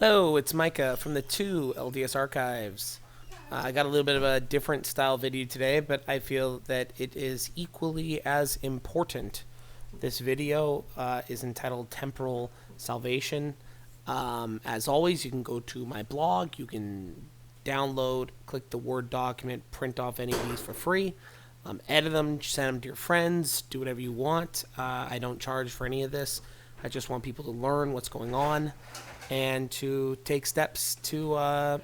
Hello, it's Micah from the 2 LDS Archives. I got a little bit of a different style video today, but I feel that it is equally as important. This video is entitled Temporal Salvation. As always, you can go to my blog, you can download, click the Word document, print off any of these for free, edit them, send them to your friends, do whatever you want. I don't charge for any of this. I just want people to learn what's going on and to take steps to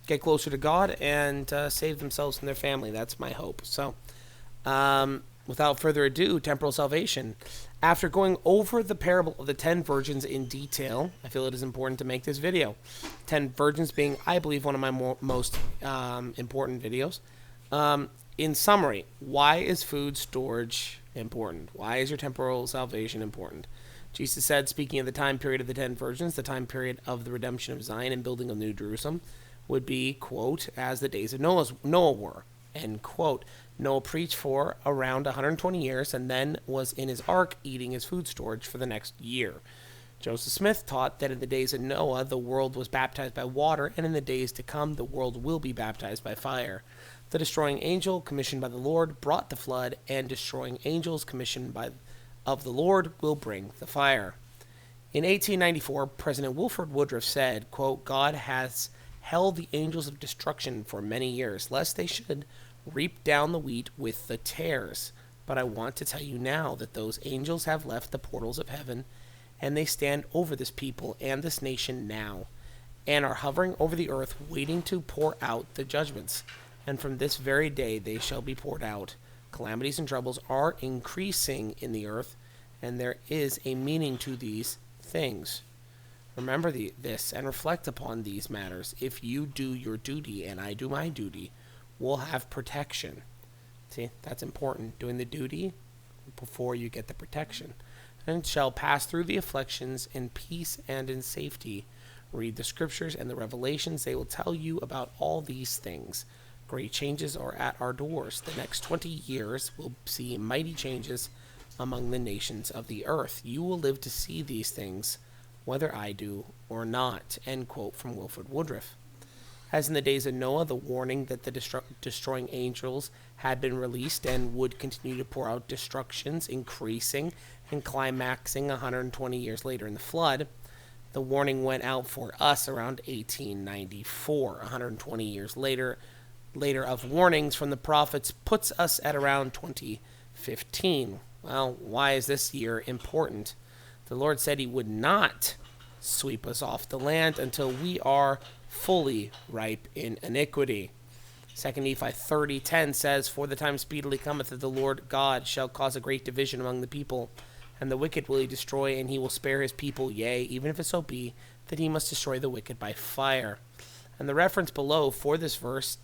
get closer to God and save themselves and their family. That's my hope. So, without further ado, temporal salvation. After going over the parable of the 10 virgins in detail, I feel it is important to make this video. 10 virgins being, I believe, one of my most important videos. In summary, why is food storage important? Why is your temporal salvation important? Jesus said, speaking of the time period of the 10 virgins, the time period of the redemption of Zion and building of New Jerusalem would be, quote, as the days of Noah were, end quote. Noah preached for around 120 years and then was in his ark eating his food storage for the next year. Joseph Smith taught that in the days of Noah, the world was baptized by water, and in the days to come, the world will be baptized by fire. The destroying angel, commissioned by the Lord, brought the flood, and destroying angels commissioned of the Lord will bring the fire. In 1894, President Wilford Woodruff said, quote, God has held the angels of destruction for many years, lest they should reap down the wheat with the tares. But I want to tell you now that those angels have left the portals of heaven, and they stand over this people and this nation now, and are hovering over the earth, waiting to pour out the judgments. And from this very day they shall be poured out. Calamities and troubles are increasing in the earth, and there is a meaning to these things. Remember this and reflect upon these matters. If you do your duty and I do my duty, we'll have protection. See, that's important. Doing the duty before you get the protection. And shall pass through the afflictions in peace and in safety. Read the scriptures and the revelations. They will tell you about all these things. Great changes are at our doors. The next 20 years will see mighty changes among the nations of the earth. You will live to see these things, whether I do or not. End quote from Wilford Woodruff. As in the days of Noah, the warning that the destroying angels had been released and would continue to pour out destructions, increasing and climaxing 120 years later in the flood. The warning went out for us around 1894. 120 years later of warnings from the prophets puts us at around 2015. Well, why is this year important? The Lord said he would not sweep us off the land until we are fully ripe in iniquity. 2 Nephi 30:10 says, For the time speedily cometh that the Lord God shall cause a great division among the people, and the wicked will he destroy, and he will spare his people, yea, even if it so be that he must destroy the wicked by fire. And the reference below for this verse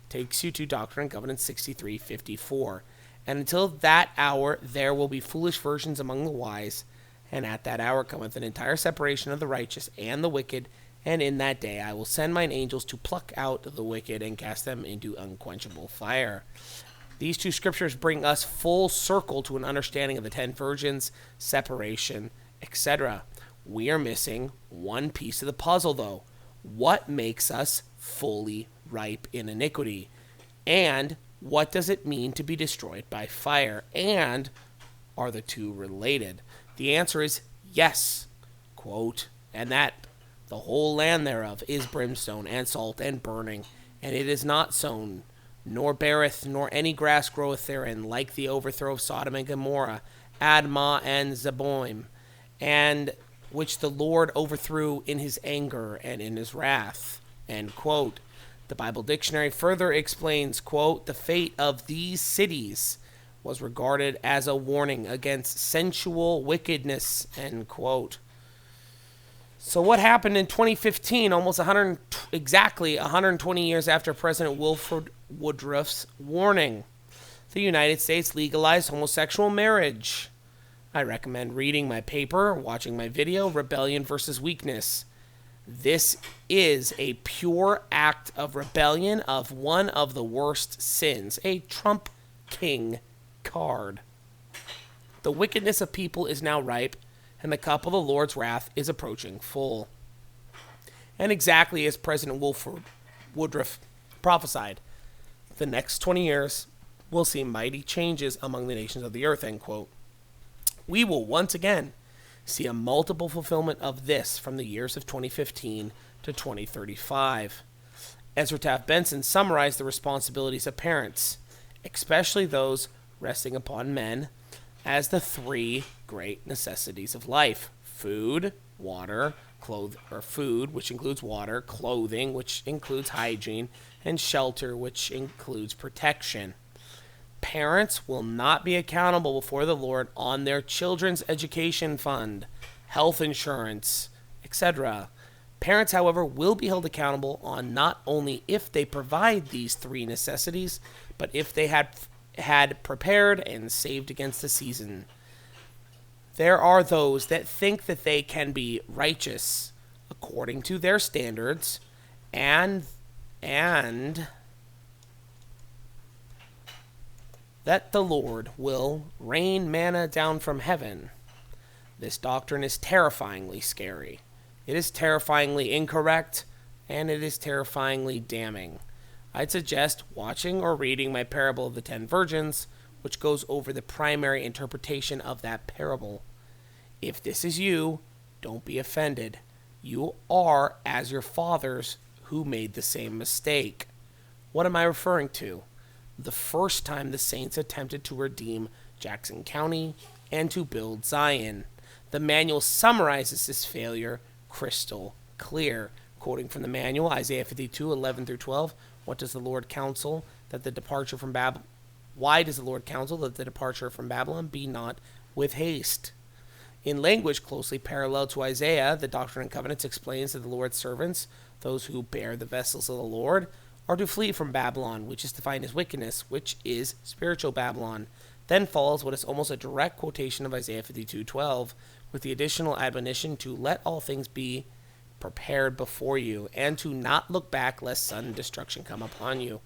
takes you to Doctrine and Covenants 63:54. And until that hour there will be foolish virgins among the wise, and at that hour cometh an entire separation of the righteous and the wicked, and in that day I will send mine angels to pluck out the wicked and cast them into unquenchable fire. These two scriptures bring us full circle to an understanding of the 10 virgins, separation, etc. We are missing one piece of the puzzle, though. What makes us fully ripe in iniquity? And what does it mean to be destroyed by fire? And are the two related? The answer is yes. Quote, and that the whole land thereof is brimstone and salt and burning, and it is not sown, nor beareth, nor any grass groweth therein, like the overthrow of Sodom and Gomorrah, Admah and Zeboim, and which the Lord overthrew in his anger and in his wrath. End quote. The Bible Dictionary further explains, quote, the fate of these cities was regarded as a warning against sensual wickedness, end quote. So what happened in 2015, exactly 120 years after President Wilford Woodruff's warning? The United States legalized homosexual marriage. I recommend reading my paper, watching my video, Rebellion versus Weakness. This is a pure act of rebellion of one of the worst sins, a Trump King card. The wickedness of people is now ripe, and the cup of the Lord's wrath is approaching full. And exactly as President Woodruff prophesied, the next 20 years will see mighty changes among the nations of the earth, end quote. We will once again see a multiple fulfillment of this from the years of 2015 to 2035. Ezra Taft Benson summarized the responsibilities of parents, especially those resting upon men, as the three great necessities of life: food, water, food, which includes water, clothing, which includes hygiene, and shelter, which includes protection. Parents will not be accountable before the Lord on their children's education fund, health insurance, etc. Parents, however, will be held accountable on not only if they provide these three necessities, but if they had prepared and saved against the season. There are those that think that they can be righteous according to their standards and that the Lord will rain manna down from heaven. This doctrine is terrifyingly scary. It is terrifyingly incorrect, and it is terrifyingly damning. I'd suggest watching or reading my parable of the 10 virgins, which goes over the primary interpretation of that parable. If this is you, don't be offended. You are as your fathers who made the same mistake. What am I referring to? The first time the saints attempted to redeem Jackson County and to build Zion. The manual summarizes this failure crystal clear. Quoting from the manual, Isaiah 52, 11 through 12, Why does the Lord counsel that the departure from Babylon be not with haste? In language closely parallel to Isaiah, the Doctrine and Covenants explains that the Lord's servants, those who bear the vessels of the Lord, are to flee from Babylon, which is defined as wickedness, which is spiritual Babylon. Then follows what is almost a direct quotation of Isaiah 52:12, with the additional admonition to let all things be prepared before you, and to not look back lest sudden destruction come upon you.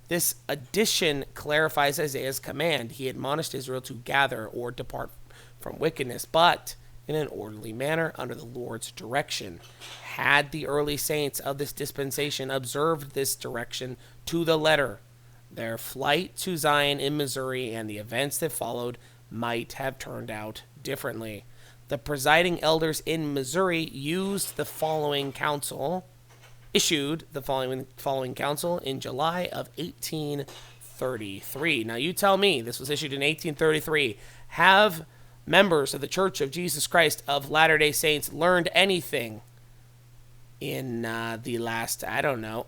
This addition clarifies Isaiah's command. He admonished Israel to gather or depart from wickedness, but in an orderly manner under the Lord's direction. Had the early saints of this dispensation observed this direction to the letter, their flight to Zion in Missouri and the events that followed might have turned out differently. The presiding elders in Missouri issued the following counsel in July of 1833. Now you tell me, this was issued in 1833. Have members of the Church of Jesus Christ of Latter-day Saints learned anything in the last,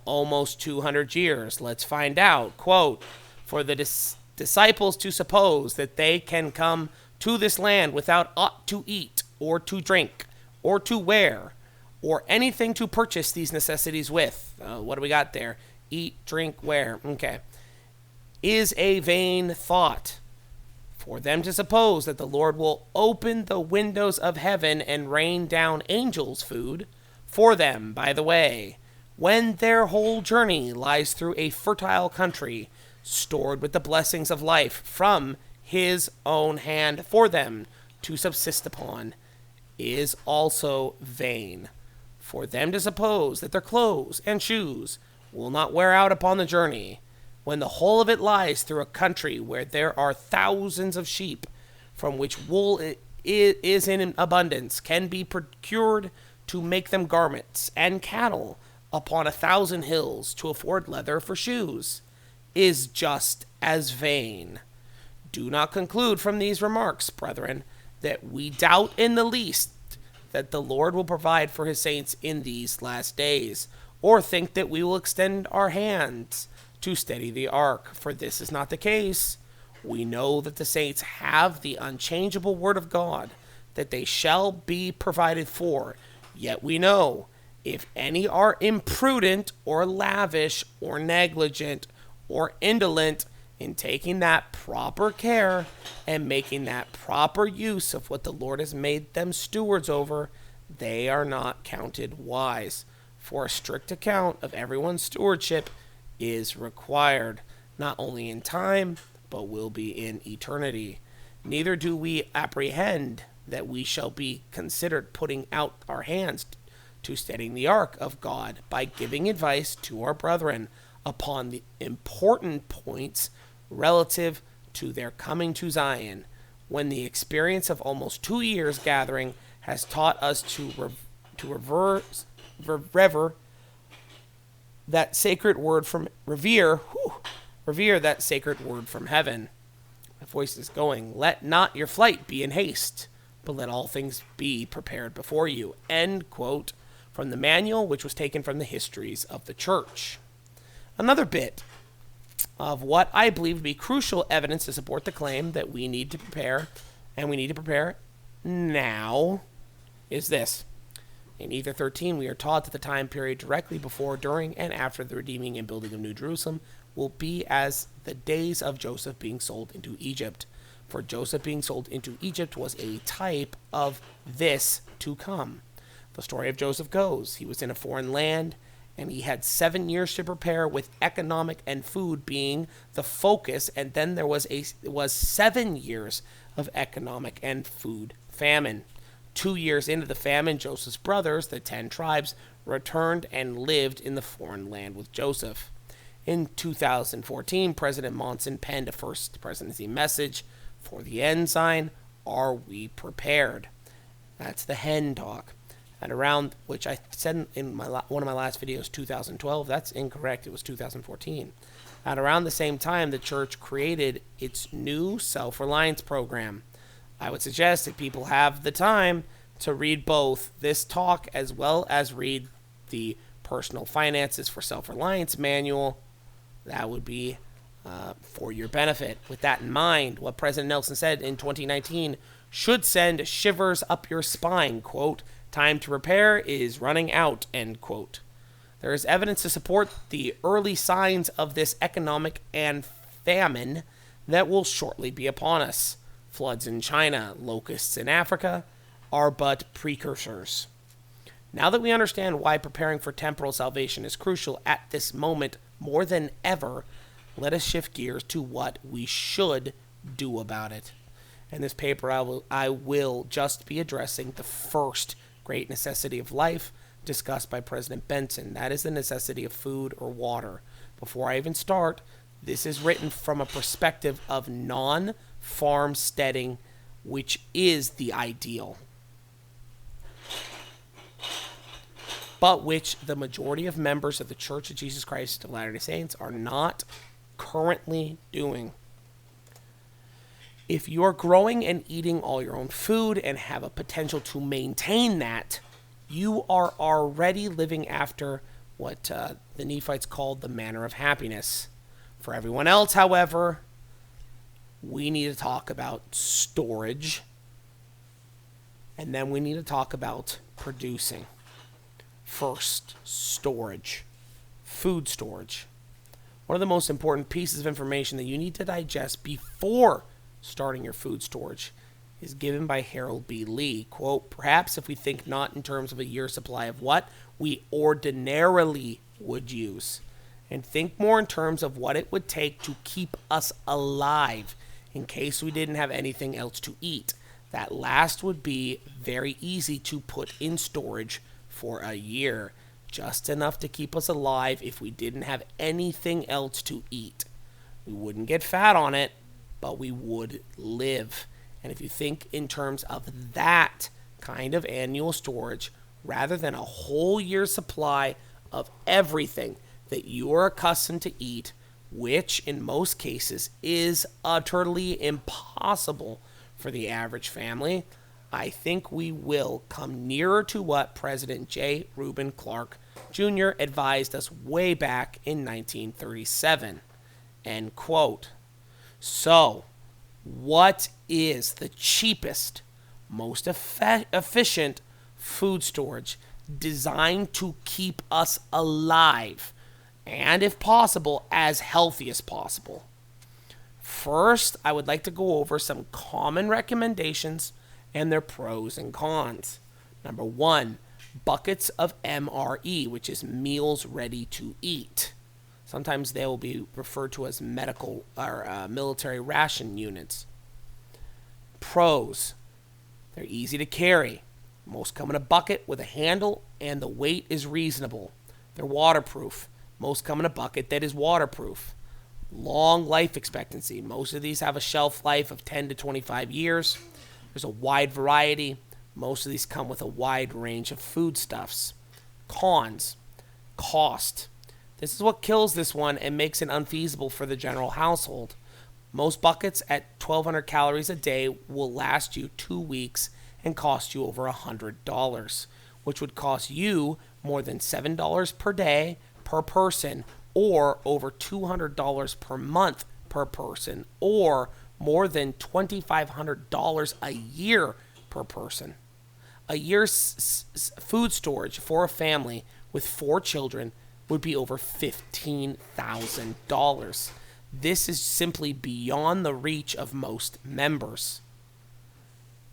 almost 200 years? Let's find out. Quote, for the disciples to suppose that they can come to this land without aught to eat or to drink or to wear or anything to purchase these necessities with. What do we got there? Eat, drink, wear. Okay. Is a vain thought. For them to suppose that the Lord will open the windows of heaven and rain down angels' food for them, by the way, when their whole journey lies through a fertile country, stored with the blessings of life from his own hand for them to subsist upon, is also vain. For them to suppose that their clothes and shoes will not wear out upon the journey, when the whole of it lies through a country where there are thousands of sheep, from which wool is in abundance, can be procured to make them garments, and cattle upon 1,000 hills to afford leather for shoes, is just as vain. Do not conclude from these remarks, brethren, that we doubt in the least that the Lord will provide for his saints in these last days, or think that we will extend our hands to steady the ark, for this is not the case. We know that the saints have the unchangeable word of God, that they shall be provided for. Yet we know, if any are imprudent or lavish or negligent or indolent in taking that proper care and making that proper use of what the Lord has made them stewards over, they are not counted wise. For a strict account of everyone's stewardship is required, not only in time, but will be in eternity. Neither do we apprehend that we shall be considered putting out our hands to steadying the ark of God by giving advice to our brethren upon the important points relative to their coming to Zion, when the experience of almost 2 years gathering has taught us to revere that sacred word from revere that sacred word from heaven. My voice is going. Let not your flight be in haste, but let all things be prepared before you. End quote from the manual, which was taken from the Histories of the Church. Another bit of what I believe to be crucial evidence to support the claim that we need to prepare, and we need to prepare now, is this. In Ether 13, we are taught that the time period directly before, during, and after the redeeming and building of New Jerusalem will be as the days of Joseph being sold into Egypt. For Joseph being sold into Egypt was a type of this to come. The story of Joseph goes, he was in a foreign land, and he had 7 years to prepare, with economic and food being the focus, and then there was 7 years of economic and food famine. 2 years into the famine, Joseph's brothers, the 10 tribes, returned and lived in the foreign land with Joseph. In 2014, President Monson penned a first presidency message for the end sign, "Are we prepared?" That's the hen talk. And around, which I said in one of my last videos, 2012, that's incorrect, it was 2014. At around the same time, the church created its new self-reliance program. I would suggest that people have the time to read both this talk as well as read the Personal Finances for Self-Reliance manual. That would be for your benefit. With that in mind, what President Nelson said in 2019 should send shivers up your spine, quote, "Time to prepare is running out," end quote. There is evidence to support the early signs of this economic and famine that will shortly be upon us. Floods in China, locusts in Africa are but precursors. Now that we understand why preparing for temporal salvation is crucial at this moment more than ever, let us shift gears to what we should do about it. In this paper, I will just be addressing the first great necessity of life discussed by President Benson. That is the necessity of food or water. Before I even start, this is written from a perspective of non-farmsteading, which is the ideal, but which the majority of members of the Church of Jesus Christ of Latter-day Saints are not currently doing. If you are growing and eating all your own food and have a potential to maintain that, you are already living after what the Nephites called the manner of happiness. For everyone else, however, we need to talk about storage, and then we need to talk about producing. First, storage. Food storage. One of the most important pieces of information that you need to digest before starting your food storage is given by Harold B. Lee. Quote, "Perhaps if we think not in terms of a year's supply of what we ordinarily would use, and think more in terms of what it would take to keep us alive in case we didn't have anything else to eat, that last would be very easy to put in storage for a year, just enough to keep us alive if we didn't have anything else to eat. We wouldn't get fat on it, but we would live. And if you think in terms of that kind of annual storage, rather than a whole year's supply of everything that you are accustomed to eat, which in most cases is utterly impossible for the average family, I think we will come nearer to what President J. Reuben Clark Jr. advised us way back in 1937. End quote. So, what is the cheapest, most efficient food storage designed to keep us alive, and if possible, as healthy as possible? First, I would like to go over some common recommendations and their pros and cons. Number 1, buckets of MRE, which is meals ready to eat. Sometimes they will be referred to as medical or military ration units. Pros: They're easy to carry. Most come in a bucket with a handle, and the weight is reasonable. They're waterproof. Most come in a bucket that is waterproof. Long life expectancy. Most of these have a shelf life of 10 to 25 years. There's a wide variety. Most of these come with a wide range of foodstuffs. Cons. Cost. This is what kills this one and makes it unfeasible for the general household. Most buckets at 1,200 calories a day will last you 2 weeks and cost you over $100, which would cost you more than $7 per day per person, or over $200 per month per person, or more than $2,500 a year per person. A year's food storage for a family with 4 children would be over $15,000. This is simply beyond the reach of most members.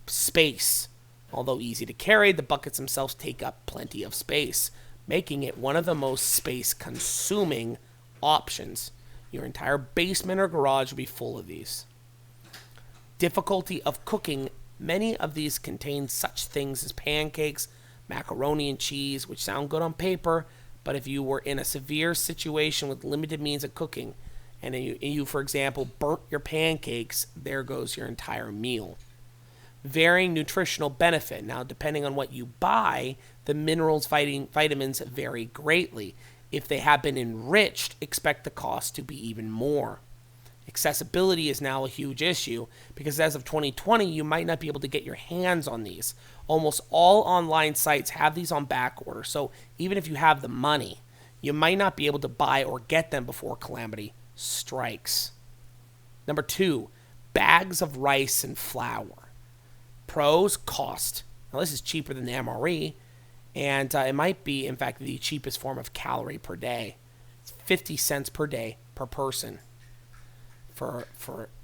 Space. Although easy to carry, the buckets themselves take up plenty of space, making it one of the most space-consuming options. Your entire basement or garage will be full of these. Difficulty of cooking. Many of these contain such things as pancakes, macaroni and cheese, which sound good on paper, but if you were in a severe situation with limited means of cooking, and you, for example, burnt your pancakes, there goes your entire meal. Varying nutritional benefit. Now, depending on what you buy, the minerals, vitamins vary greatly. If they have been enriched, expect the cost to be even more. Accessibility is now a huge issue because as of 2020, you might not be able to get your hands on these. Almost all online sites have these on back order, so even if you have the money, you might not be able to buy or get them before calamity strikes. Number 2, bags of rice and flour. Pros, cost. Now this is cheaper than the MRE, and it might be, in fact, the cheapest form of calorie per day. It's 50 cents per day per person for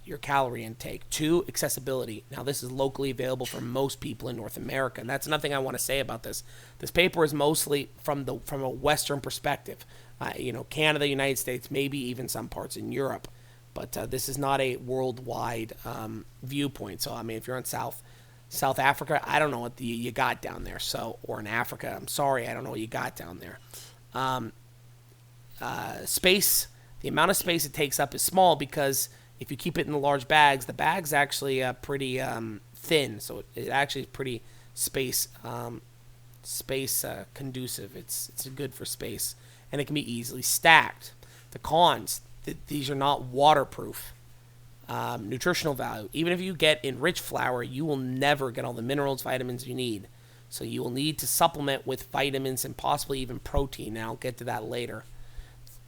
your calorie intake. 2, accessibility. Now this is locally available for most people in North America, and that's nothing I want to say about this. This paper is mostly from a Western perspective. Canada, United States, maybe even some parts in Europe, but this is not a worldwide viewpoint. So I mean, if you're in South Africa, I don't know what you got down there. Or in Africa, I'm sorry, I don't know what you got down there. Space. The amount of space it takes up is small because if you keep it in the large bags, the bag's actually pretty thin, so it actually is pretty space conducive. It's good for space, and it can be easily stacked. The cons: these are not waterproof. Nutritional value: even if you get enriched flour, you will never get all the minerals, vitamins you need. So you will need to supplement with vitamins and possibly even protein. Now I'll get to that later.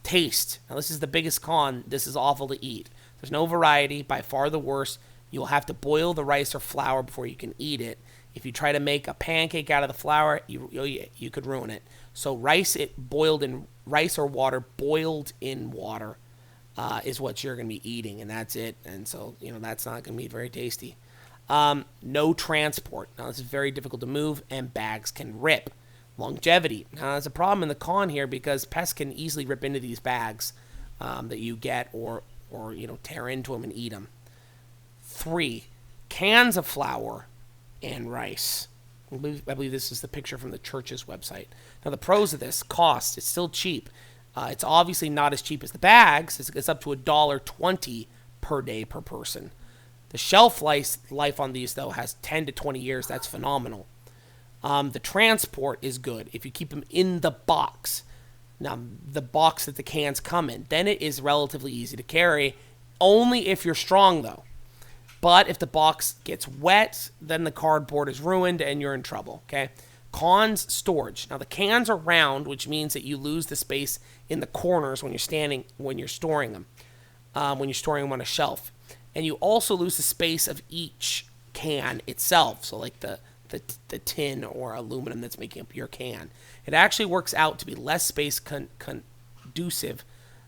Taste. Now this is the biggest con. This is awful to eat. There's no variety. By far the worst. You'll have to boil the rice or flour before you can eat it. If you try to make a pancake out of the flour, you could ruin it. So rice or water boiled in water is what you're going to be eating, and that's it. And so that's not going to be very tasty. No transport. Now this is very difficult to move, and bags can rip. Longevity. Now, there's a problem in the con here because pests can easily rip into these bags that you get or tear into them and eat them. 3, cans of flour and rice. I believe this is the picture from the church's website. Now, the pros of this: cost. It's still cheap. It's obviously not as cheap as the bags. It's up to $1.20 per day per person. The shelf life on these, though, has 10 to 20 years. That's phenomenal. The transport is good if you keep them in the box. Now, the box that the cans come in, then it is relatively easy to carry, only if you're strong, though. But if the box gets wet, then the cardboard is ruined and you're in trouble, okay? Cons: storage. Now, the cans are round, which means that you lose the space in the corners when you're storing them on a shelf. And you also lose the space of each can itself, so like the tin or aluminum that's making up your can. It actually works out to be less space conducive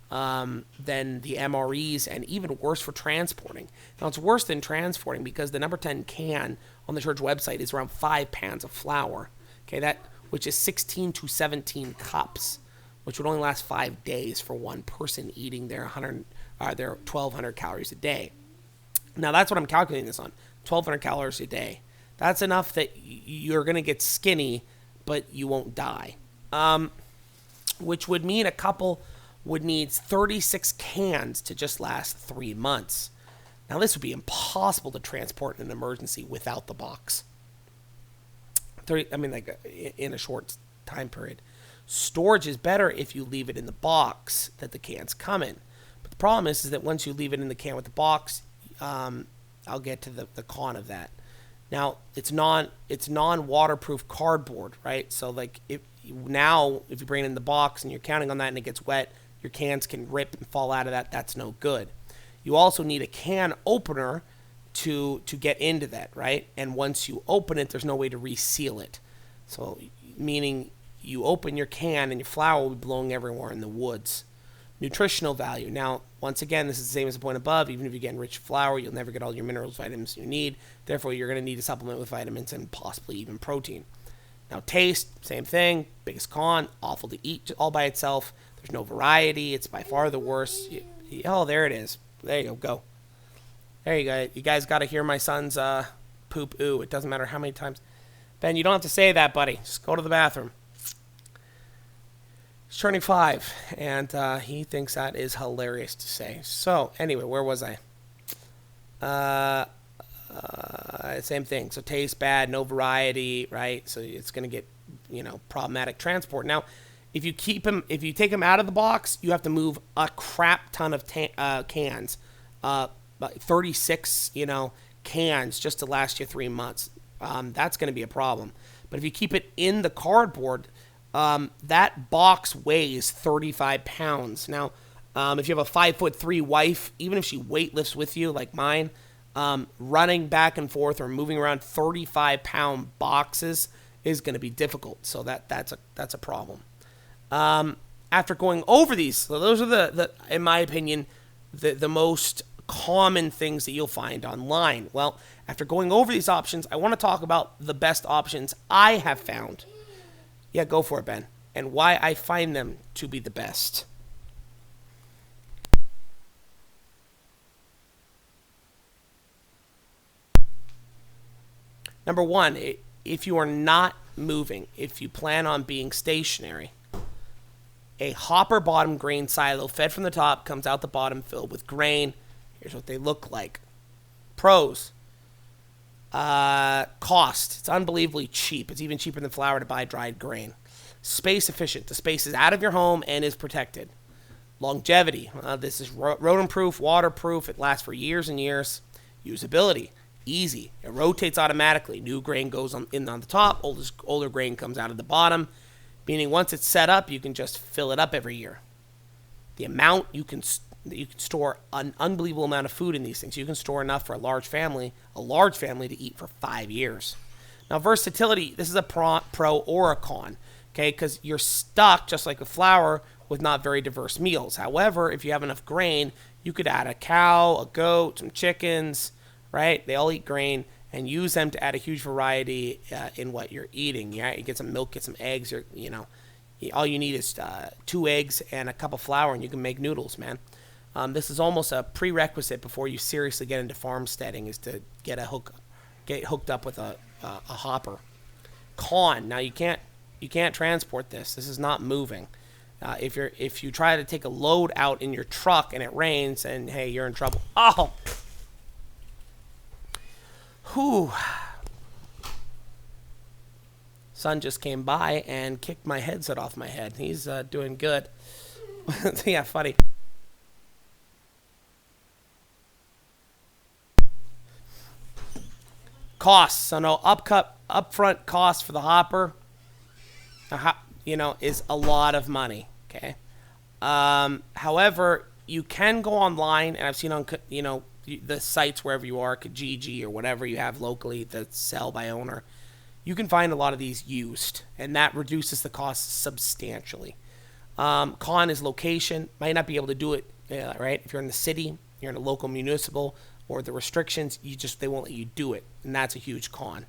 than the MREs, and even worse for transporting. Now, it's worse than transporting because the number 10 can on the church website is around 5 pounds of flour, okay, which is 16 to 17 cups, which would only last 5 days for one person eating their 1,200 calories a day. Now, that's what I'm calculating this on, 1,200 calories a day. That's enough that you're going to get skinny, but you won't die. Which would mean a couple would need 36 cans to just last 3 months. Now, this would be impossible to transport in an emergency without the box. In a short time period. Storage is better if you leave it in the box that the cans come in. But the problem is that once you leave it in the can with the box, I'll get to the con of that. Now, it's non-waterproof cardboard, right? So, like, if you bring it in the box and you're counting on that and it gets wet, your cans can rip and fall out of that. That's no good. You also need a can opener to get into that, right? And once you open it, there's no way to reseal it. So, meaning you open your can and your flour will be blowing everywhere in the woods. Nutritional value. Now, once again, this is the same as the point above. Even if you get enriched flour, you'll never get all your minerals, vitamins you need. Therefore, you're going to need to supplement with vitamins and possibly even protein. Now, taste, same thing. Biggest con, awful to eat all by itself. There's no variety. It's by far the worst. Oh, there it is. There you go. There you go. You guys got to hear my son's poop. Ooh, it doesn't matter how many times. Ben, you don't have to say that, buddy. Just go to the bathroom. He's turning 5, and he thinks that is hilarious to say. So, anyway, where was I? Same thing. So, taste bad, no variety, right? So, it's going to get, problematic transport. Now, if you take them out of the box, you have to move a crap ton of cans. 36, cans just to last you 3 months. That's going to be a problem. But if you keep it in the cardboard, that box weighs 35 pounds. Now, if you have a 5'3" wife, even if she weightlifts with you, like mine, running back and forth or moving around 35-pound boxes is going to be difficult. So that's a problem. After going over these, so those are the in my opinion, the most common things that you'll find online. Well, after going over these options, I want to talk about the best options I have found. Yeah, go for it, Ben. And why I find them to be the best. Number one, if you are not moving, if you plan on being stationary, a hopper bottom grain silo fed from the top comes out the bottom filled with grain. Here's what they look like. Pros. Cost. It's unbelievably cheap. It's even cheaper than flour to buy dried grain. Space efficient. The space is out of your home and is protected. Longevity. This is rodent proof, waterproof. It lasts for years and years. Usability. Easy. It rotates automatically. New grain goes in on the top. Older grain comes out of the bottom. Meaning once it's set up, you can just fill it up every year. The amount you can store an unbelievable amount of food in these things. You can store enough for a large family to eat for 5 years. Now, versatility, this is a pro or a con, okay? Because you're stuck, just like with flour, with not very diverse meals. However, if you have enough grain, you could add a cow, a goat, some chickens, right? They all eat grain, and use them to add a huge variety in what you're eating. Yeah, you get some milk, get some eggs, all you need is 2 eggs and a cup of flour, and you can make noodles, man. This is almost a prerequisite before you seriously get into farmsteading, is to get hooked up with a hopper. Con. Now you can't transport this. This is not moving. If you try to take a load out in your truck and it rains, and hey, you're in trouble. Oh. Whew. Son just came by and kicked my headset off my head. He's doing good. Yeah, funny. Costs. So no upfront cost for the hopper, is a lot of money. Okay. However, you can go online, and I've seen on the sites wherever you are, Kijiji or whatever you have locally that sell by owner. You can find a lot of these used, and that reduces the cost substantially. Con is location. Might not be able to do it, right? If you're in the city, you're in a local municipal, or the restrictions, they won't let you do it, and that's a huge con.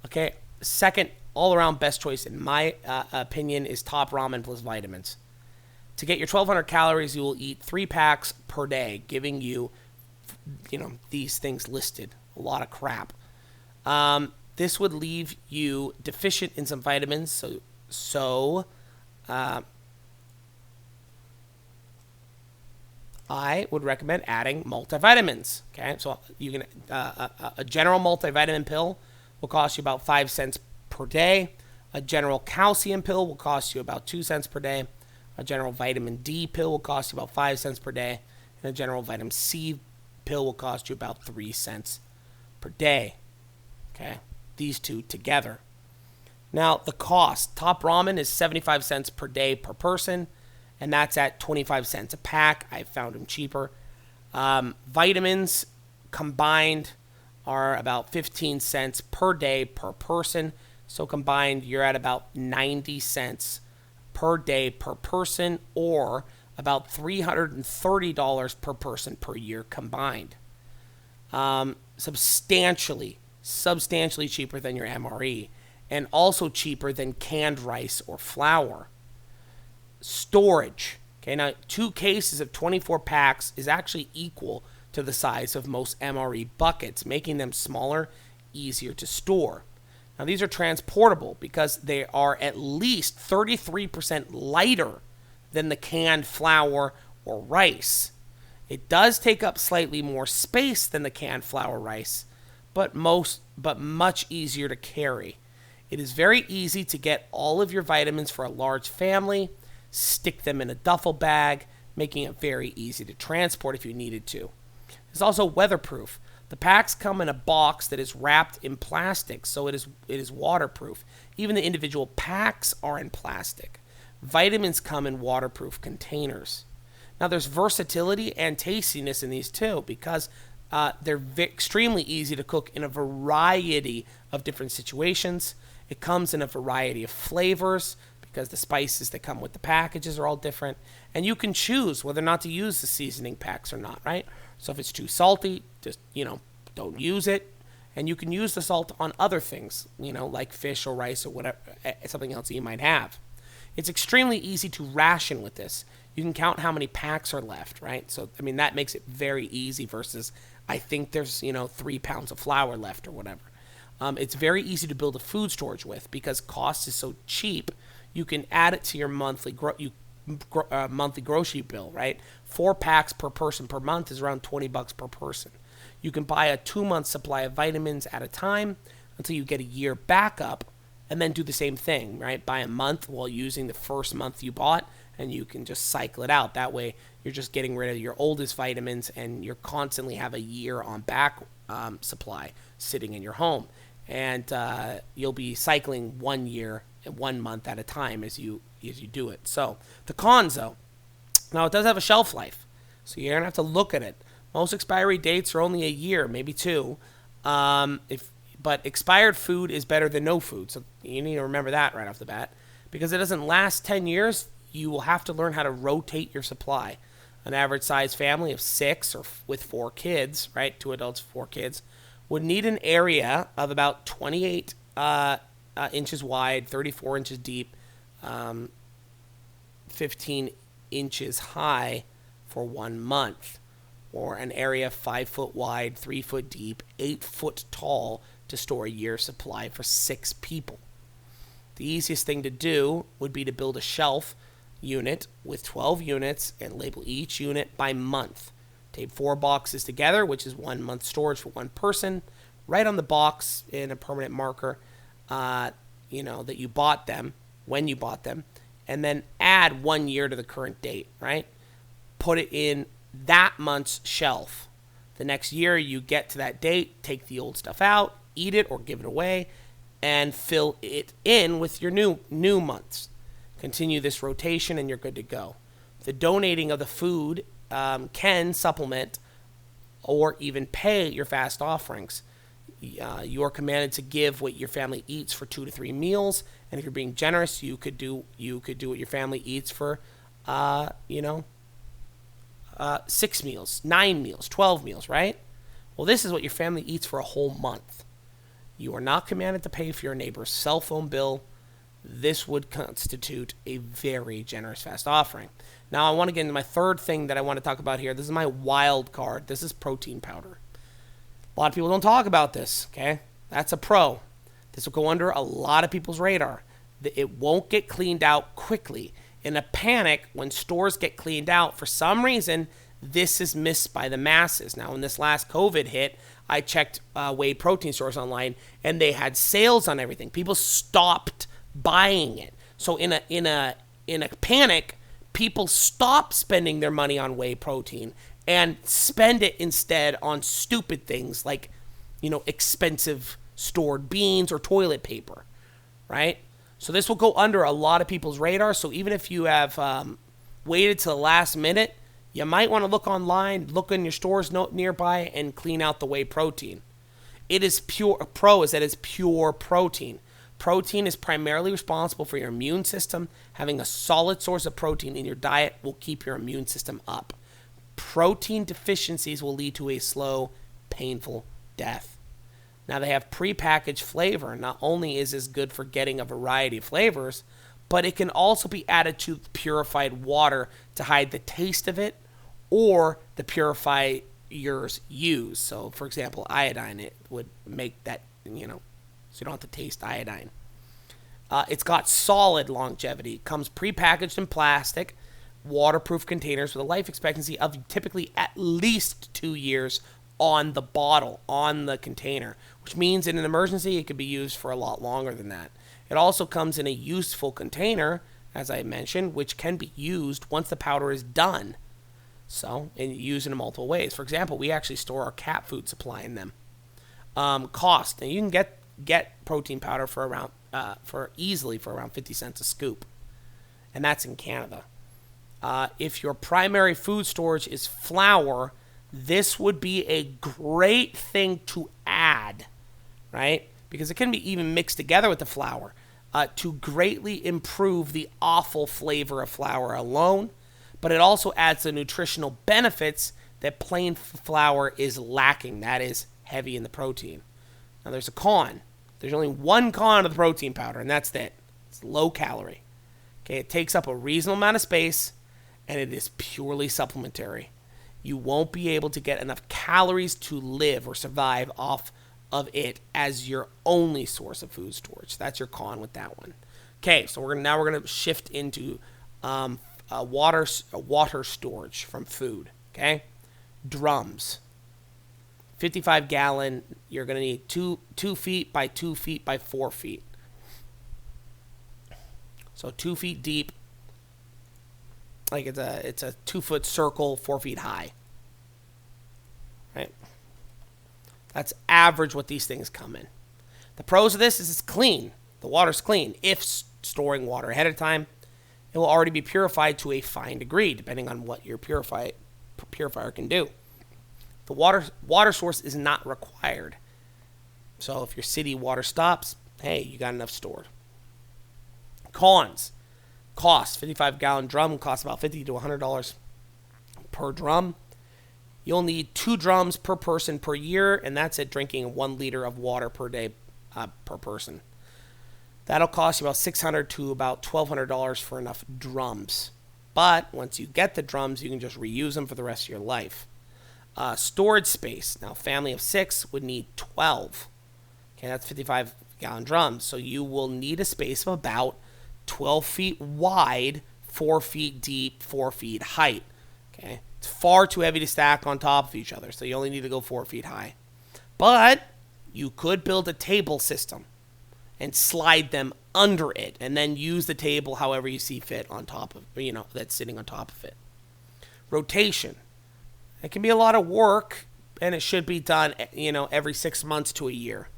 Okay, second, all-around best choice in my opinion is Top Ramen plus vitamins. To get your 1,200 calories, you will eat 3 packs per day, giving you, these things listed. A lot of crap. this would leave you deficient in some vitamins. So I would recommend adding multivitamins. Okay, so you can a general multivitamin pill will cost you about 5 cents per day. A general calcium pill will cost you about 2 cents per day. A general vitamin D pill will cost you about 5 cents per day. And a general vitamin C pill will cost you about 3 cents per day. Okay, these two together. Now, the cost. Top ramen is 75 cents per day per person, and that's at 25 cents a pack. I found them cheaper. Vitamins combined are about 15 cents per day per person. So combined, you're at about 90 cents per day per person, or about $330 per person per year combined. Substantially cheaper than your MRE, and also cheaper than canned rice or flour. Storage. Okay, now 2 cases of 24 packs is actually equal to the size of most MRE buckets, making them smaller, easier to store. Now, these are transportable because they are at least 33% lighter than the canned flour or rice. It does take up slightly more space than the canned flour rice, but much easier to carry. It is very easy to get all of your vitamins for a large family, stick them in a duffel bag, making it very easy to transport if you needed to. It's also weatherproof. The packs come in a box that is wrapped in plastic, so it is waterproof. Even the individual packs are in plastic. Vitamins come in waterproof containers. Now, there's versatility and tastiness in these too, because they're extremely easy to cook in a variety of different situations. It comes in a variety of flavors because the spices that come with the packages are all different. And you can choose whether or not to use the seasoning packs or not, right? So if it's too salty, just, don't use it. And you can use the salt on other things, like fish or rice or whatever, something else that you might have. It's extremely easy to ration with this. You can count how many packs are left, right? So, that makes it very easy versus I think there's, 3 pounds of flour left or whatever. It's very easy to build a food storage with because cost is so cheap. You can add it to your monthly grocery bill, right? 4 packs per person per month is around $20 per person. You can buy a 2-month supply of vitamins at a time until you get a year backup, and then do the same thing, right? Buy a month while using the first month you bought, and you can just cycle it out. That way, you're just getting rid of your oldest vitamins, and you constantly have a year on back supply sitting in your home. And you'll be cycling 1 year, 1 month at a time as you do it. So the cons, though, now it does have a shelf life, so you're gonna have to look at it. Most expiry dates are only a year, maybe 2. But expired food is better than no food, so you need to remember that right off the bat. Because it doesn't last 10 years, you will have to learn how to rotate your supply. An average size family of 6 or with 4 kids, right, 2 adults, 4 kids, would need an area of about 28 inches wide, 34 inches deep, 15 inches high for 1 month, or an area 5 foot wide, 3 foot deep, 8 foot tall to store a year's supply for 6 people. The easiest thing to do would be to build a shelf unit with 12 units and label each unit by month. Tape 4 boxes together, which is 1 month storage for 1 person. Write on the box in a permanent marker, that you bought them, when you bought them, and then add 1 year to the current date, right? Put it in that month's shelf. The next year you get to that date, take the old stuff out, eat it or give it away, and fill it in with your new months. Continue this rotation and you're good to go. The donating of the food can supplement or even pay your fast offerings. You are commanded to give what your family eats for 2 to 3 meals, and if you're being generous, you could do what your family eats for, 6 meals, 9 meals, 12 meals, right? Well, this is what your family eats for a whole month. You are not commanded to pay for your neighbor's cell phone bill. This would constitute a very generous fast offering. Now, I want to get into my third thing that I want to talk about here. This is my wild card. This is protein powder. A lot of people don't talk about this, okay? That's a pro. This will go under a lot of people's radar. It won't get cleaned out quickly. In a panic, when stores get cleaned out, for some reason, this is missed by the masses. Now, when this last COVID hit, I checked whey protein stores online, and they had sales on everything. People stopped buying it. So in a panic, people stop spending their money on whey protein and spend it instead on stupid things like, expensive stored beans or toilet paper, right? So this will go under a lot of people's radar. So even if you have waited to the last minute, you might want to look online, look in your stores nearby, and clean out the whey protein. It is pure. Pro is that it's pure protein. Protein is primarily responsible for your immune system. Having a solid source of protein in your diet will keep your immune system up. Protein deficiencies will lead to a slow, painful death. Now, they have prepackaged flavor. Not only is this good for getting a variety of flavors, but it can also be added to purified water to hide the taste of it or the purifiers use. So, for example, iodine, it would make that, so you don't have to taste iodine. It's got solid longevity. It comes prepackaged in plastic, waterproof containers with a life expectancy of typically at least 2 years on the bottle, on the container, which means in an emergency, it could be used for a lot longer than that. It also comes in a useful container, as I mentioned, which can be used once the powder is done. So, and used in multiple ways. For example, we actually store our cat food supply in them. Cost. Now, you can get protein powder for around easily for around 50 cents a scoop, and that's in Canada. If your primary food storage is flour, this would be a great thing to add, right? Because it can be even mixed together with the flour to greatly improve the awful flavor of flour alone. But it also adds the nutritional benefits that plain flour is lacking. That is heavy in the protein. Now, there's a con. There's only one con of the protein powder, and that's it. It's low calorie. Okay, it takes up a reasonable amount of space, and it is purely supplementary. You won't be able to get enough calories to live or survive off of it as your only source of food storage. That's your con with that one. Okay, so we're going to shift into water storage from food. Okay, drums. 55-gallon. You're going to need 2 feet by 2 feet by 4 feet. So 2 feet deep. Like it's a 2-foot circle, 4 feet high. Right? That's average what these things come in. The pros of this is it's clean. The water's clean. If storing water ahead of time, it will already be purified to a fine degree, depending on what your purifier can do. The water source is not required. So if your city water stops, hey, you got enough stored. Cons. Cost. 55-gallon drum costs about $50 to $100 per drum. You'll need 2 drums per person per year, and that's at drinking 1 liter of water per day per person. That'll cost you about $600 to about $1,200 for enough drums. But once you get the drums, you can just reuse them for the rest of your life. Storage space. Now, family of 6 would need 12. Okay, that's 55-gallon drums. So you will need a space of about 12 feet wide, 4 feet deep, 4 feet height. Okay, it's far too heavy to stack on top of each other, so you only need to go 4 feet high. But you could build a table system and slide them under it, and then use the table however you see fit on top of, that's sitting on top of it. Rotation. It can be a lot of work, and it should be done, every 6 months to a year.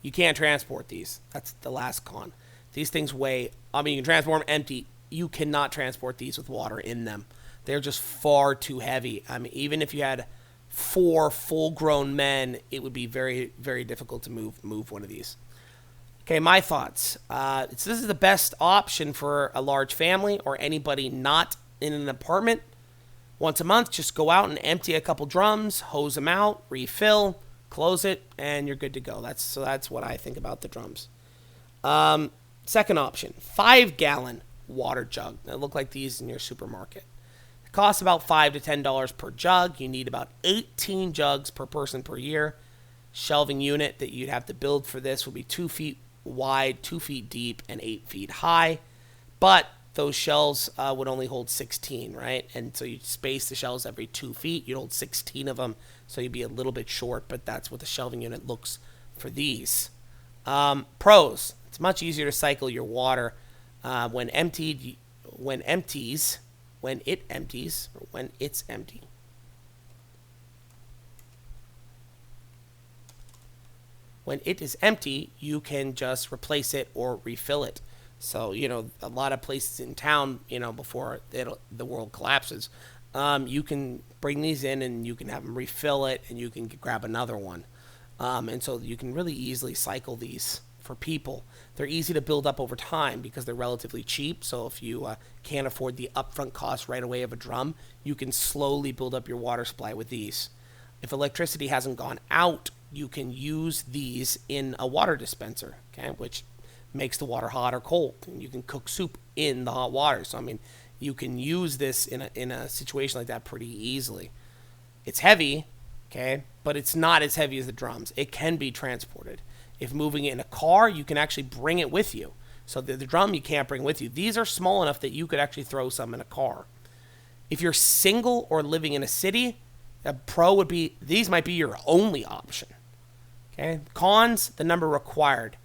You can't transport these. That's the last con. These things weigh, you can transport them empty. You cannot transport these with water in them. They're just far too heavy. Even if you had 4 full-grown men, it would be very, very difficult to move one of these. Okay, my thoughts. This is the best option for a large family or anybody not in an apartment. Once a month, just go out and empty a couple drums, hose them out, refill, close it, and you're good to go. That's what I think about the drums. Second option, 5-gallon water jug. They look like these in your supermarket. It Costs about $5 to $10 per jug. You need about 18 jugs per person per year. Shelving unit that you'd have to build for this would be 2 feet wide, 2 feet deep, and 8 feet high. But those shelves would only hold 16, right? And so you space the shelves every 2 feet. You'd hold 16 of them, so you'd be a little bit short, but that's what the shelving unit looks for these. Pros: it's much easier to cycle your water when it's empty. When it is empty, you can just replace it or refill it. So, a lot of places in town, before the world collapses, you can bring these in and you can have them refill it and you can grab another one. And so you can really easily cycle these for people. They're easy to build up over time because they're relatively cheap. So if you can't afford the upfront cost right away of a drum, you can slowly build up your water supply with these. If electricity hasn't gone out, you can use these in a water dispenser, okay, which makes the water hot or cold. And you can cook soup in the hot water. So, you can use this in a situation like that pretty easily. It's heavy, okay, but it's not as heavy as the drums. It can be transported. If moving it in a car, you can actually bring it with you. So the drum you can't bring with you. These are small enough that you could actually throw some in a car. If you're single or living in a city, a pro would be, these might be your only option. Okay. Cons: the number required.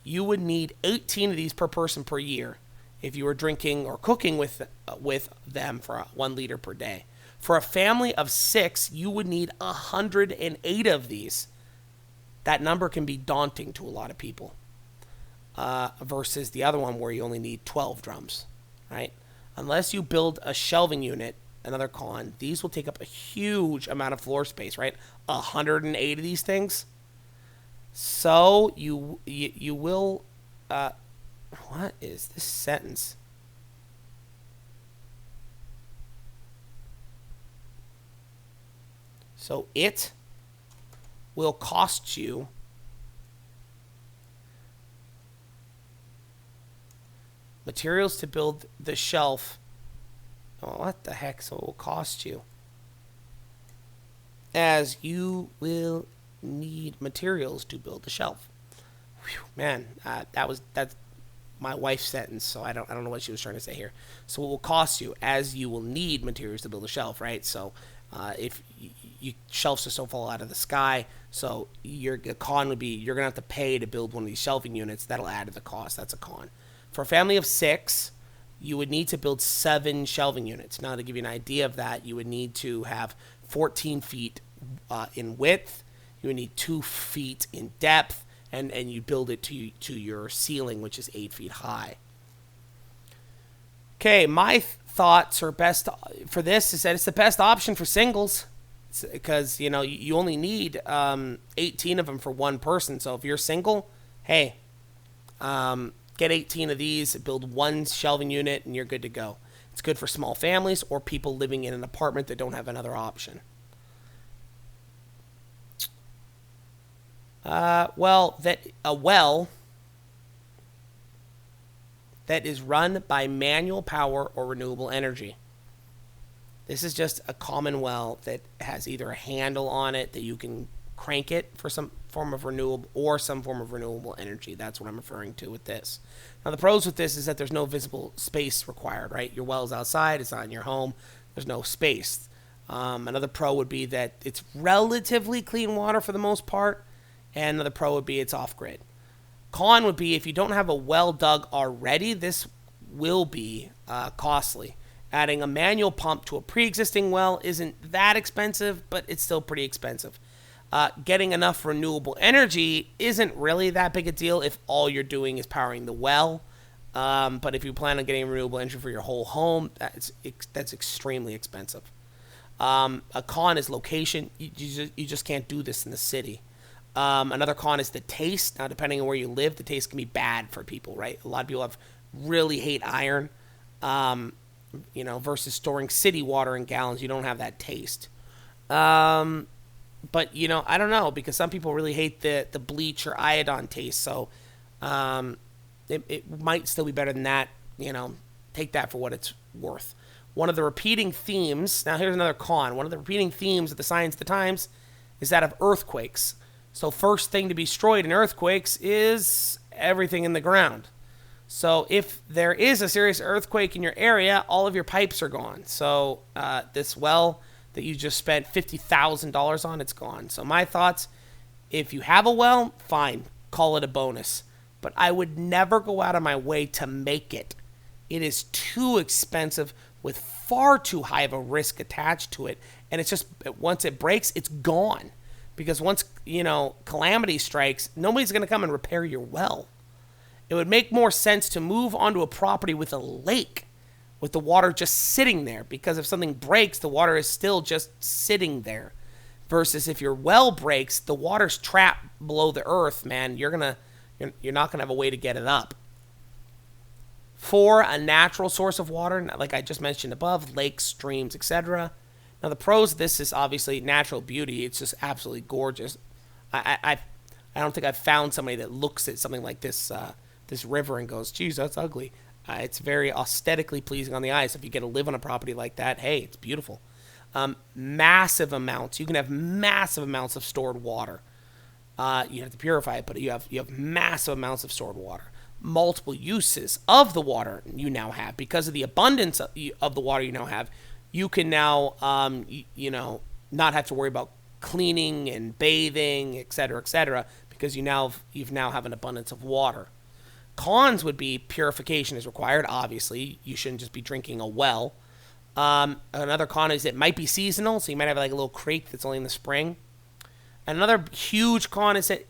You would need 18 of these per person per year if you were drinking or cooking with them for 1 liter per day. For a family of 6, you would need 108 of these. That number can be daunting to a lot of people versus the other one where you only need 12 drums, right? Unless you build a shelving unit, another con, these will take up a huge amount of floor space, right? 108 of these things. So you will, what is this sentence? So it will cost you materials to build the shelf. Oh, what the heck? So it will cost you, as you will need materials to build the shelf. Whew, man, that's my wife's sentence, so I don't know what she was trying to say here. So it will cost you, as you will need materials to build a shelf, right? So if shelves just don't fall out of the sky, so the con would be you're gonna have to pay to build one of these shelving units. That'll add to the cost. That's a con. For a family of 6, you would need to build 7 shelving units. Now, to give you an idea of that, you would need to have 14 feet in width. You would need 2 feet in depth, and you build it to your ceiling, which is 8 feet high. Okay, my thoughts are best for this is that it's the best option for singles, because you only need 18 of them for one person. So if you're single, hey, get 18 of these, build 1 shelving unit, and you're good to go. It's good for small families or people living in an apartment that don't have another option. A well that is run by manual power or renewable energy. This is just a common well that has either a handle on it that you can crank it for some form of renewable energy. That's what I'm referring to with this. Now, the pros with this is that there's no visible space required, right? Your well is outside. It's not in your home. There's no space. Another pro would be that it's relatively clean water for the most part. And another pro would be it's off-grid. Con would be if you don't have a well dug already, this will be costly. Adding a manual pump to a pre-existing well isn't that expensive, but it's still pretty expensive. Getting enough renewable energy isn't really that big a deal if all you're doing is powering the well. But if you plan on getting renewable energy for your whole home, that's extremely expensive. A con is location. You just can't do this in the city. Another con is the taste. Now, depending on where you live, the taste can be bad for people, right? A lot of people really hate iron, versus storing city water in gallons. You don't have that taste. But, I don't know, because some people really hate the bleach or iodine taste. So it might still be better than that. Take that for what it's worth. one of the repeating themes, now here's another con, one of the repeating themes of the Signs of the Times is that of earthquakes. So first thing to be destroyed in earthquakes is everything in the ground. So if there is a serious earthquake in your area, all of your pipes are gone. So this well that you just spent $50,000 on, it's gone. So my thoughts, if you have a well, fine, call it a bonus. But I would never go out of my way to make it. It is too expensive with far too high of a risk attached to it. And it's just, once it breaks, it's gone. Because once, calamity strikes, nobody's going to come and repair your well. It would make more sense to move onto a property with a lake, with the water just sitting there. Because if something breaks, the water is still just sitting there. Versus if your well breaks, the water's trapped below the earth, man. You're not going to have a way to get it up. For a natural source of water, like I just mentioned above, lakes, streams, etc. Now, the pros of this is obviously natural beauty. It's just absolutely gorgeous. I don't think I've found somebody that looks at something like this this river and goes, geez, that's ugly. It's very aesthetically pleasing on the eye. So if you get to live on a property like that, hey, it's beautiful. Massive amounts. You can have massive amounts of stored water. You have to purify it, but you have massive amounts of stored water. Multiple uses of the water you now have. Because of the abundance of the water you now have, you can now, not have to worry about cleaning and bathing, etc., because you now have an abundance of water. Cons would be purification is required. Obviously, you shouldn't just be drinking a well. Another con is it might be seasonal, so you might have like a little creek that's only in the spring. Another huge con is that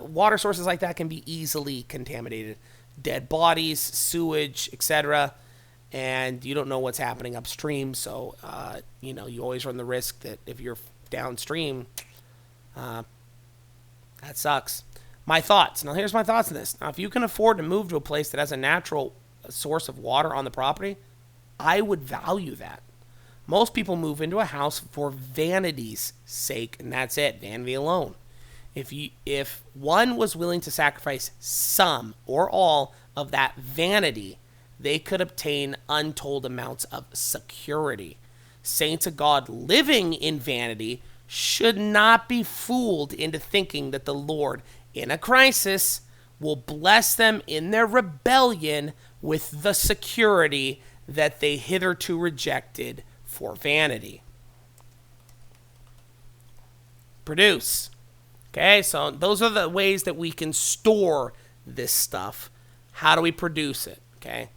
water sources like that can be easily contaminated. Dead bodies, sewage, etc., and you don't know what's happening upstream, so you always run the risk that if you're downstream, that sucks. My thoughts. Now, here's my thoughts on this. Now, if you can afford to move to a place that has a natural source of water on the property, I would value that. Most people move into a house for vanity's sake, and that's it, vanity alone. If one was willing to sacrifice some or all of that vanity, they could obtain untold amounts of security. Saints of God living in vanity should not be fooled into thinking that the Lord, in a crisis, will bless them in their rebellion with the security that they hitherto rejected for vanity. Produce. Okay, so those are the ways that we can store this stuff. How do we produce it? Okay.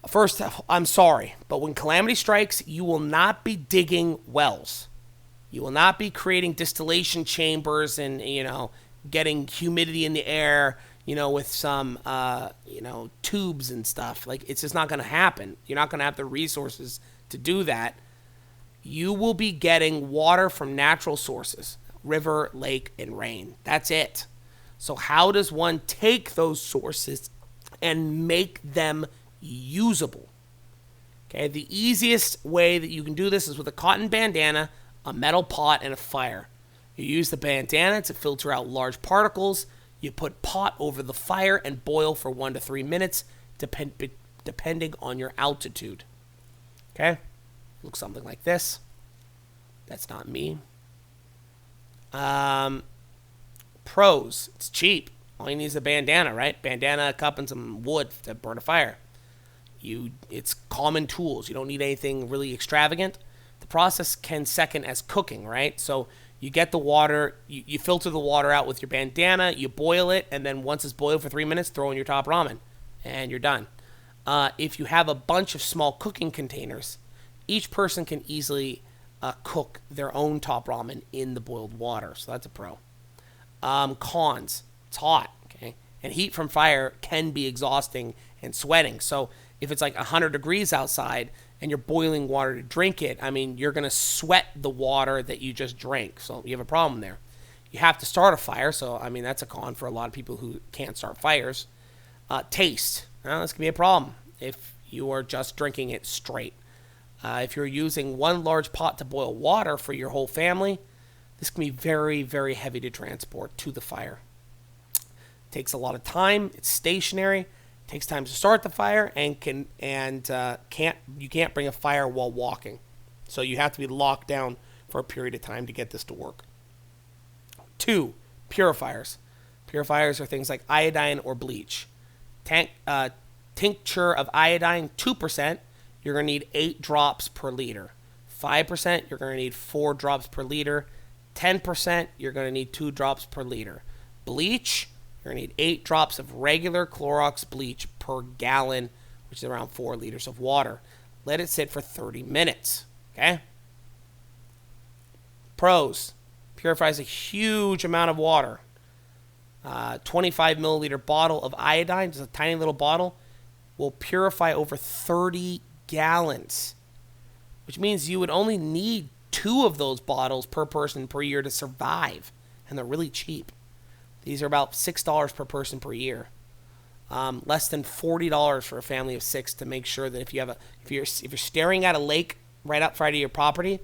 First, I'm sorry, but when calamity strikes, you will not be digging wells. You will not be creating distillation chambers and, getting humidity in the air, with some, tubes and stuff. Like, it's just not going to happen. You're not going to have the resources to do that. You will be getting water from natural sources, river, lake, and rain. That's it. So how does one take those sources and make them usable? Okay, the easiest way that you can do this is with a cotton bandana, a metal pot, and a fire. You use the bandana to filter out large particles. You put pot over the fire and boil for 1 to 3 minutes, depending on your altitude. Okay, looks something like this. That's not me. Pros, it's cheap. All you need is a bandana, right? Bandana, a cup, and some wood to burn a fire. It's common tools. You don't need anything really extravagant. The process can second as cooking, right? So you get the water, you filter the water out with your bandana, you boil it, and then once it's boiled for 3 minutes, throw in your top ramen, and you're done. If you have a bunch of small cooking containers, each person can easily cook their own top ramen in the boiled water, so that's a pro. Cons, it's hot, okay? And heat from fire can be exhausting and sweating. So if it's like 100 degrees outside and you're boiling water to drink it, you're going to sweat the water that you just drank. So you have a problem there. You have to start a fire. So, that's a con for a lot of people who can't start fires. Taste. Well, this can be a problem if you are just drinking it straight. If you're using one large pot to boil water for your whole family, this can be very, very heavy to transport to the fire. It takes a lot of time. It's stationary. It Takes time to start the fire and you can't bring a fire while walking. So you have to be locked down for a period of time to get this to work. 2, purifiers. Purifiers are things like iodine or bleach. Tincture of iodine, 2%, you're going to need 8 drops per liter. 5%, you're going to need 4 drops per liter. 10%, you're going to need 2 drops per liter. Bleach, you're going to need 8 drops of regular Clorox bleach per gallon, which is around 4 liters of water. Let it sit for 30 minutes. Okay? Pros. Purifies a huge amount of water. 25 milliliter bottle of iodine, just a tiny little bottle, will purify over 30 gallons, which means you would only need 2 of those bottles per person per year to survive, and they're really cheap. These are about $6 per person per year. Less than $40 for a family of 6 to make sure that if you're staring at a lake right up front of your property,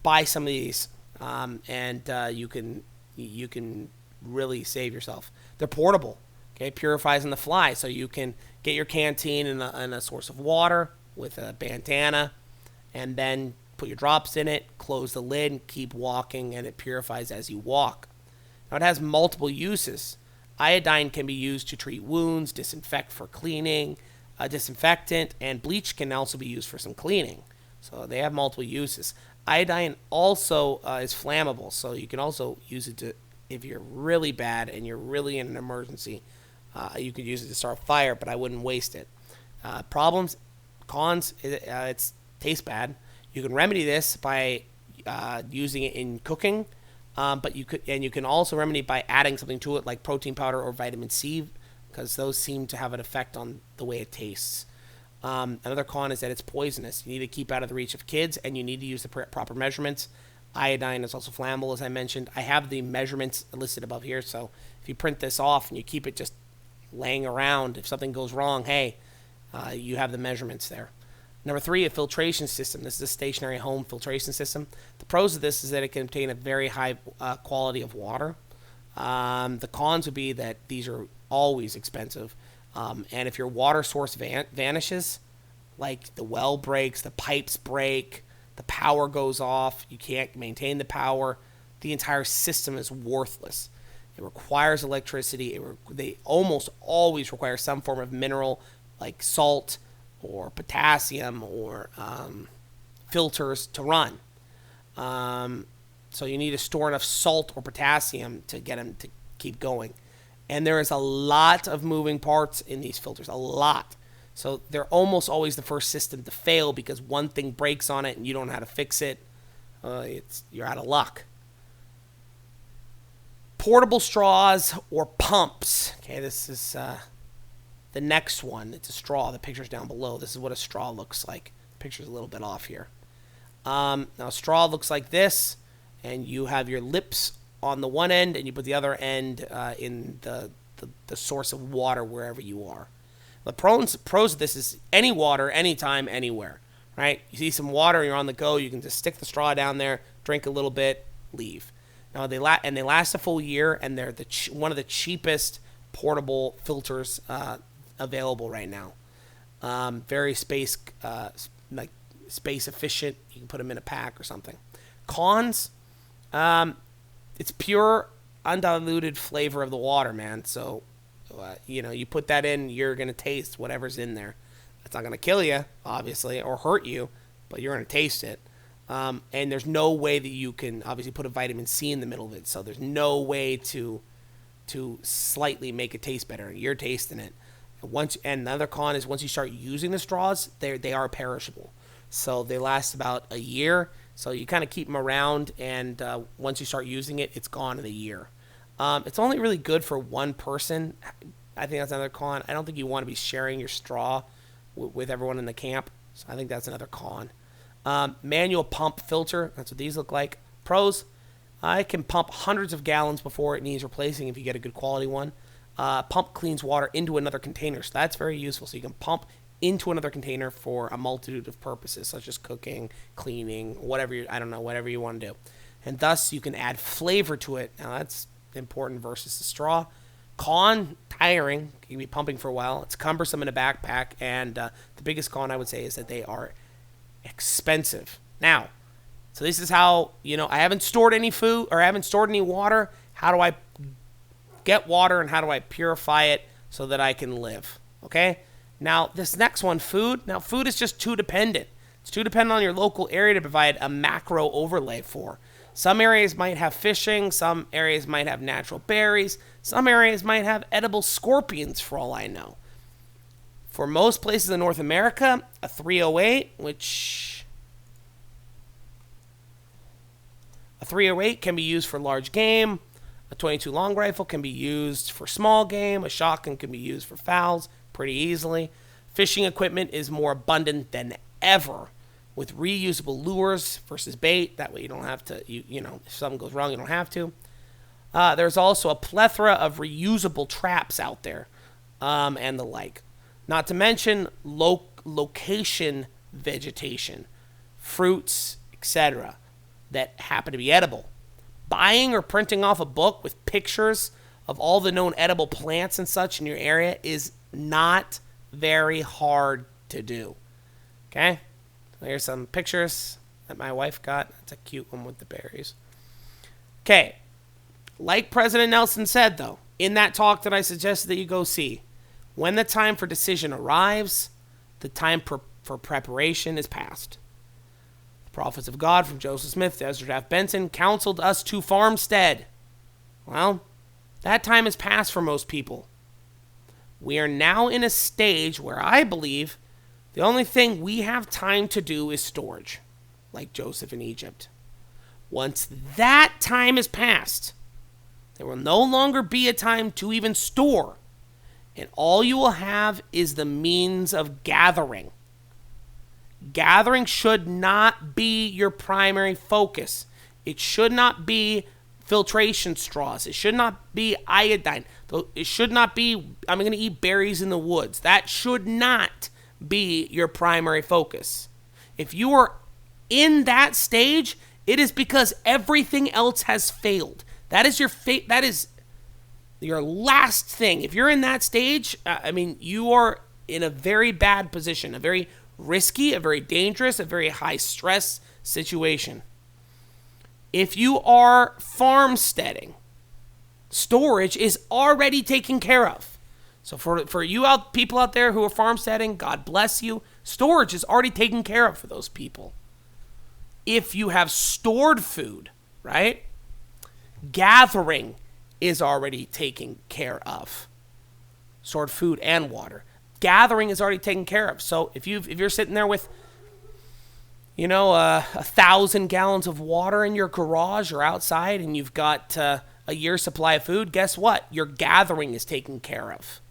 buy some of these, and you can really save yourself. They're portable. Okay, purifies on the fly, so you can get your canteen in a source of water with a bandana, and then put your drops in it, close the lid, and keep walking, and it purifies as you walk. Now, it has multiple uses. Iodine can be used to treat wounds, disinfect for cleaning, disinfectant, and bleach can also be used for some cleaning. So they have multiple uses. Iodine also is flammable, so you can also use it to, if you're really bad and you're really in an emergency, you could use it to start a fire, but I wouldn't waste it. Cons, it tastes bad. You can remedy this by using it in cooking, but you can also remedy it by adding something to it like protein powder or vitamin C, because those seem to have an effect on the way it tastes. Another con is that it's poisonous. You need to keep out of the reach of kids, and you need to use the proper measurements. Iodine is also flammable, as I mentioned. I have the measurements listed above here, so if you print this off and you keep it just laying around, if something goes wrong, hey, you have the measurements there. Number 3, a filtration system. This is a stationary home filtration system. The pros of this is that it can obtain a very high quality of water. The cons would be that these are always expensive. And if your water source vanishes, like the well breaks, the pipes break, the power goes off, you can't maintain the power, the entire system is worthless. It requires electricity. They almost always require some form of mineral like salt or potassium or filters to run. So you need to store enough salt or potassium to get them to keep going. And there is a lot of moving parts in these filters, a lot. So they're almost always the first system to fail because one thing breaks on it and you don't know how to fix it. You're out of luck. Portable straws or pumps. Okay, this is the next one. It's a straw. The picture's down below. This is what a straw looks like. The picture's a little bit off here. Now, a straw looks like this, and you have your lips on the one end, and you put the other end in the source of water wherever you are. The pros of this is any water, anytime, anywhere. Right? You see some water, you're on the go, you can just stick the straw down there, drink a little bit, leave. Now they last a full year, and they're one of the cheapest portable filters available right now. Very space efficient. You can put them in a pack or something. Cons, it's pure undiluted flavor of the water, man. So you put that in, you're gonna taste whatever's in there. It's not gonna kill you, obviously, or hurt you, but you're gonna taste it. And there's no way that you can obviously put a vitamin C in the middle of it. So there's no way to slightly make it taste better. You're tasting it. And another con is once you start using the straws, they are perishable. So they last about a year. So you kind of keep them around, and once you start using it, it's gone in a year. It's only really good for one person. I think that's another con. I don't think you want to be sharing your straw with everyone in the camp. So I think that's another con. Manual pump filter. That's what these look like. Pros, it can pump hundreds of gallons before it needs replacing if you get a good quality one. Pump cleans water into another container. So that's very useful. So you can pump into another container for a multitude of purposes, such as cooking, cleaning, whatever you want to do. And thus, you can add flavor to it. Now, that's important versus the straw. Con, tiring. You can be pumping for a while. It's cumbersome in a backpack. And the biggest con, I would say, is that they are expensive. Now, so this is how, I haven't stored any food or I haven't stored any water. How do I get water and how do I purify it so that I can live? Okay? Now, this next one, food. Now, food is just too dependent. It's too dependent on your local area to provide a macro overlay for. Some areas might have fishing. Some areas might have natural berries. Some areas might have edible scorpions, for all I know. For most places in North America, a 308, a 308 can be used for large game. A 22 long rifle can be used for small game. A shotgun can be used for fowls pretty easily. Fishing equipment is more abundant than ever, with reusable lures versus bait. That way you don't have to, if something goes wrong, you don't have to. There's also a plethora of reusable traps out there and the like. Not to mention location vegetation, fruits, etc. that happen to be edible. Buying or printing off a book with pictures of all the known edible plants and such in your area is not very hard to do. Okay? Here's some pictures that my wife got. That's a cute one with the berries. Okay. Like President Nelson said, though, in that talk that I suggested that you go see, when the time for decision arrives, the time for preparation is past. The prophets of God from Joseph Smith to Ezra Taft Benson counseled us to farmstead. Well, that time has passed for most people. We are now in a stage where I believe the only thing we have time to do is storage, like Joseph in Egypt. Once that time is passed, there will no longer be a time to even store, and all you will have is the means of gathering. Gathering should not be your primary focus. It should not be filtration straws. It should not be iodine. It should not be, I'm going to eat berries in the woods. That should not be your primary focus. If you are in that stage, it is because everything else has failed. That is that is your last thing. If you're in that stage, you are in a very bad position, a very risky, a very dangerous, a very high stress situation. If you are farmsteading, storage is already taken care of. So for you people out there who are farmsteading, God bless you. Storage is already taken care of for those people. If you have stored food, right? Gathering is already taken care of. Stored food and water. Gathering is already taken care of. So if you're sitting there with 1,000 gallons of water in your garage or outside, and you've got a year's supply of food, guess what? Your gathering is taken care of.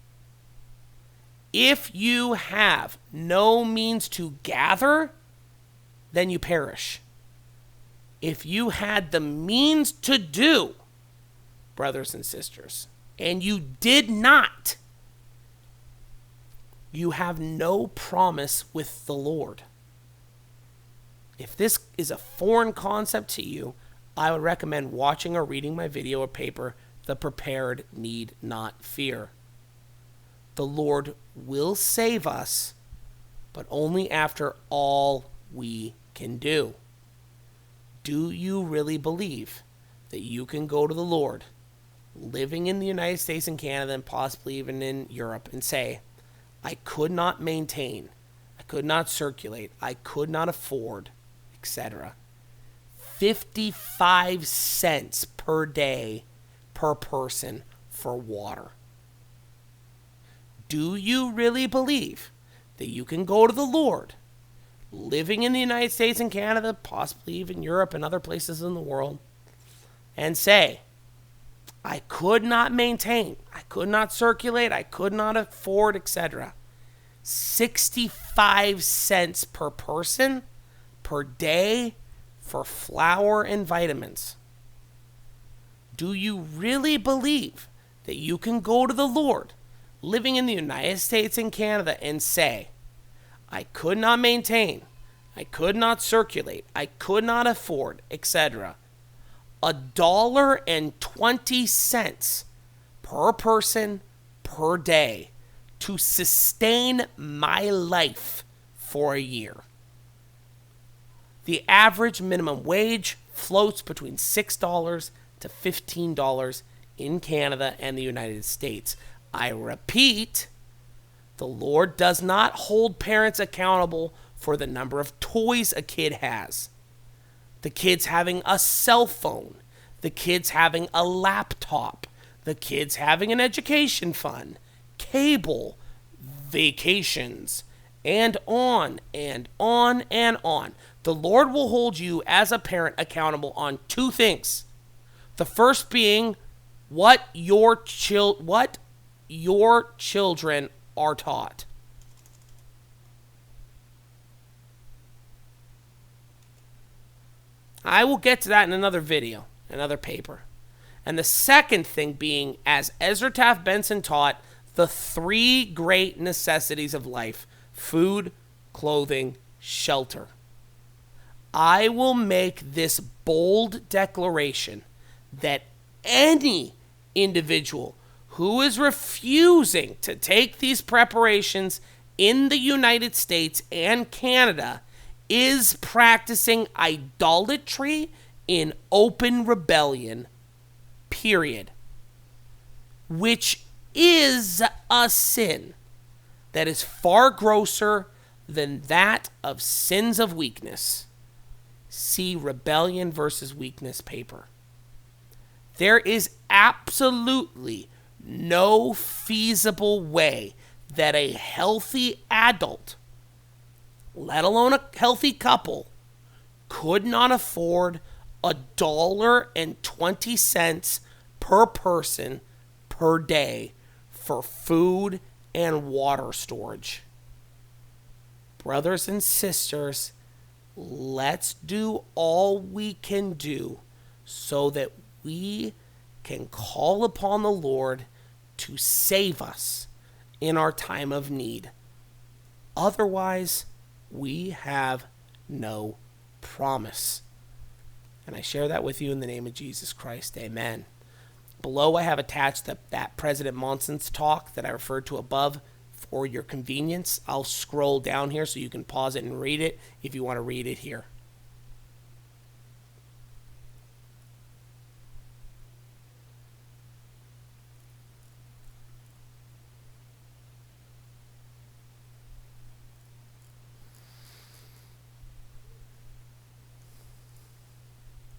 If you have no means to gather, then you perish. If you had the means to do, brothers and sisters, and you did not, you have no promise with the Lord. If this is a foreign concept to you, I would recommend watching or reading my video or paper, The Prepared Need Not Fear. The Lord will save us, but only after all we can do. Do you really believe that you can go to the Lord, living in the United States and Canada and possibly even in Europe, and say, I could not maintain, I could not circulate, I could not afford, etc. 55 cents per day per person for water? Do you really believe that you can go to the Lord, living in the United States and Canada, possibly even Europe and other places in the world, and say, I could not maintain, I could not circulate, I could not afford, etc. 65 cents per person per day for flour and vitamins? Do you really believe that you can go to the Lord, living in the United States and Canada, and say, I could not maintain, I could not circulate, I could not afford, etc. $1.20 per person per day to sustain my life for a year. The average minimum wage floats between $6 to $15 in Canada and the United States. I repeat, the Lord does not hold parents accountable for the number of toys a kid has. The kid's having a cell phone. The kid's having a laptop. The kid's having an education fund, cable, vacations, and on and on and on. The Lord will hold you as a parent accountable on two things. The first being what your children are taught. I will get to that in another video, another paper. And the second thing being, as Ezra Taft Benson taught, the three great necessities of life: food, clothing, shelter. I will make this bold declaration that any individual who is refusing to take these preparations in the United States and Canada is practicing idolatry in open rebellion, period. Which is a sin that is far grosser than that of sins of weakness. See Rebellion versus Weakness paper. There is absolutely no feasible way that a healthy adult, let alone a healthy couple, could not afford $1.20 per person per day for food and water storage. Brothers and sisters, let's do all we can do so that we can call upon the Lord to save us in our time of need. Otherwise, we have no promise. And I share that with you in the name of Jesus Christ. Amen. Below, I have attached that President Monson's talk that I referred to above for your convenience. I'll scroll down here so you can pause it and read it if you want to read it here.